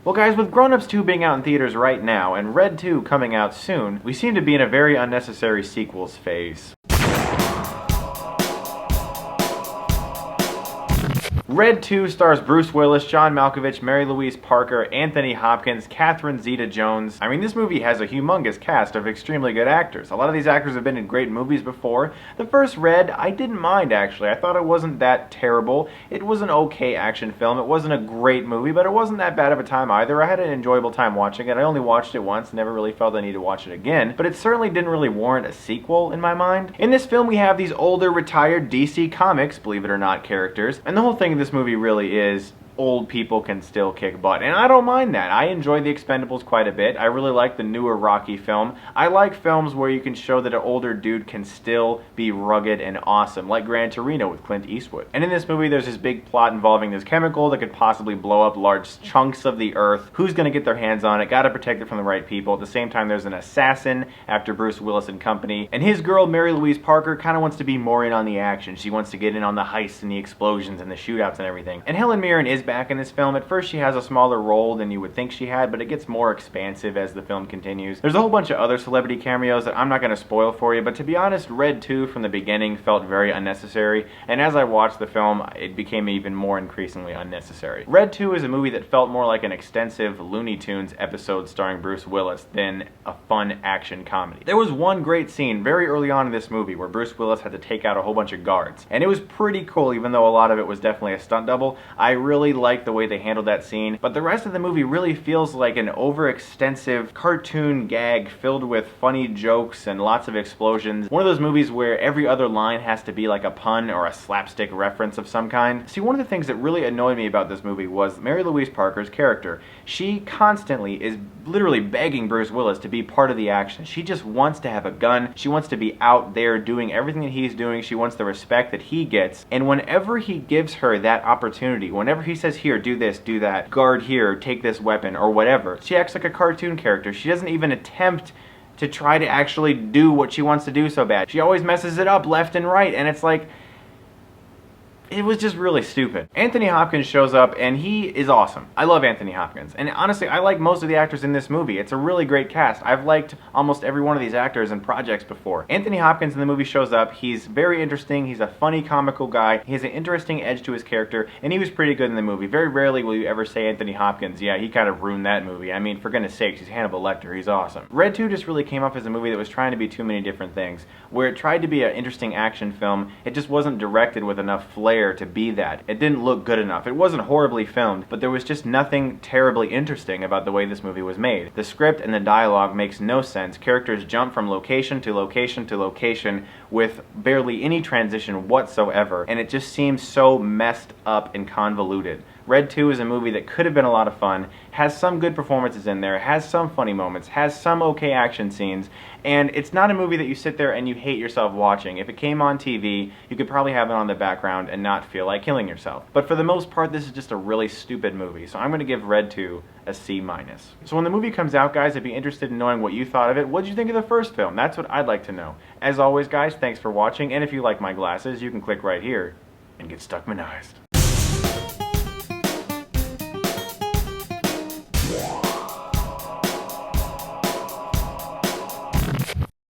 Well guys, with Grown Ups 2 being out in theaters right now, and Red 2 coming out soon, we seem to be in a very unnecessary sequels phase. Red 2 stars Bruce Willis, John Malkovich, Mary-Louise Parker, Anthony Hopkins, Catherine Zeta-Jones. I mean, this movie has a humongous cast of extremely good actors. A lot of these actors have been in great movies before. The first Red, I didn't mind actually. I thought it wasn't that terrible. It was an okay action film. It wasn't a great movie, but it wasn't that bad of a time either. I had an enjoyable time watching it. I only watched it once, never really felt the need to watch it again, but it certainly didn't really warrant a sequel in my mind. In this film, we have these older, retired DC Comics, believe it or not, characters, and the whole thing of this movie really is old people can still kick butt, and I don't mind that. I enjoy The Expendables quite a bit. I really like the newer Rocky film. I like films where you can show that an older dude can still be rugged and awesome, like Gran Torino with Clint Eastwood. And in this movie, there's this big plot involving this chemical that could possibly blow up large chunks of the earth. Who's gonna get their hands on it? Gotta protect it from the right people. At the same time, there's an assassin after Bruce Willis and company, and his girl, Mary-Louise Parker, kinda wants to be more in on the action. She wants to get in on the heists and the explosions and the shootouts and everything. And Helen Mirren is back in this film. At first she has a smaller role than you would think she had, but it gets more expansive as the film continues. There's a whole bunch of other celebrity cameos that I'm not going to spoil for you, but to be honest, Red 2 from the beginning felt very unnecessary, and as I watched the film, it became even more increasingly unnecessary. Red 2 is a movie that felt more like an extensive Looney Tunes episode starring Bruce Willis than a fun action comedy. There was one great scene very early on in this movie where Bruce Willis had to take out a whole bunch of guards, and it was pretty cool, even though a lot of it was definitely a stunt double. I really liked the way they handled that scene, but the rest of the movie really feels like an overextensive cartoon gag filled with funny jokes and lots of explosions. One of those movies where every other line has to be like a pun or a slapstick reference of some kind. See, one of the things that really annoyed me about this movie was Mary-Louise Parker's character. She constantly is literally begging Bruce Willis to be part of the action. She just wants to have a gun. She wants to be out there doing everything that he's doing. She wants the respect that he gets, and whenever he gives her that opportunity, whenever he says, here, do this, do that, guard here, take this weapon, or whatever, she acts like a cartoon character. She doesn't even attempt to try to actually do what she wants to do so bad. She always messes it up left and right, and it's like, it was just really stupid. Anthony Hopkins shows up and he is awesome. I love Anthony Hopkins. And honestly, I like most of the actors in this movie. It's a really great cast. I've liked almost every one of these actors in projects before. Anthony Hopkins in the movie shows up. He's very interesting. He's a funny, comical guy. He has an interesting edge to his character, and he was pretty good in the movie. Very rarely will you ever say Anthony Hopkins, yeah, he kind of ruined that movie. I mean, for goodness sakes, he's Hannibal Lecter. He's awesome. Red 2 just really came off as a movie that was trying to be too many different things. Where it tried to be an interesting action film, it just wasn't directed with enough flair to be that. It didn't look good enough. It wasn't horribly filmed, but there was just nothing terribly interesting about the way this movie was made. The script and the dialogue makes no sense. Characters jump from location to location to location with barely any transition whatsoever, and it just seems so messed up and convoluted. Red 2 is a movie that could have been a lot of fun, has some good performances in there, has some funny moments, has some okay action scenes, and it's not a movie that you sit there and you hate yourself watching. If it came on TV, you could probably have it on the background and not feel like killing yourself. But for the most part, this is just a really stupid movie, so I'm going to give Red 2 a C-. So when the movie comes out, guys, I'd be interested in knowing what you thought of it. What did you think of the first film? That's what I'd like to know. As always, guys, thanks for watching, and if you like my glasses, you can click right here and get Stuckmanized.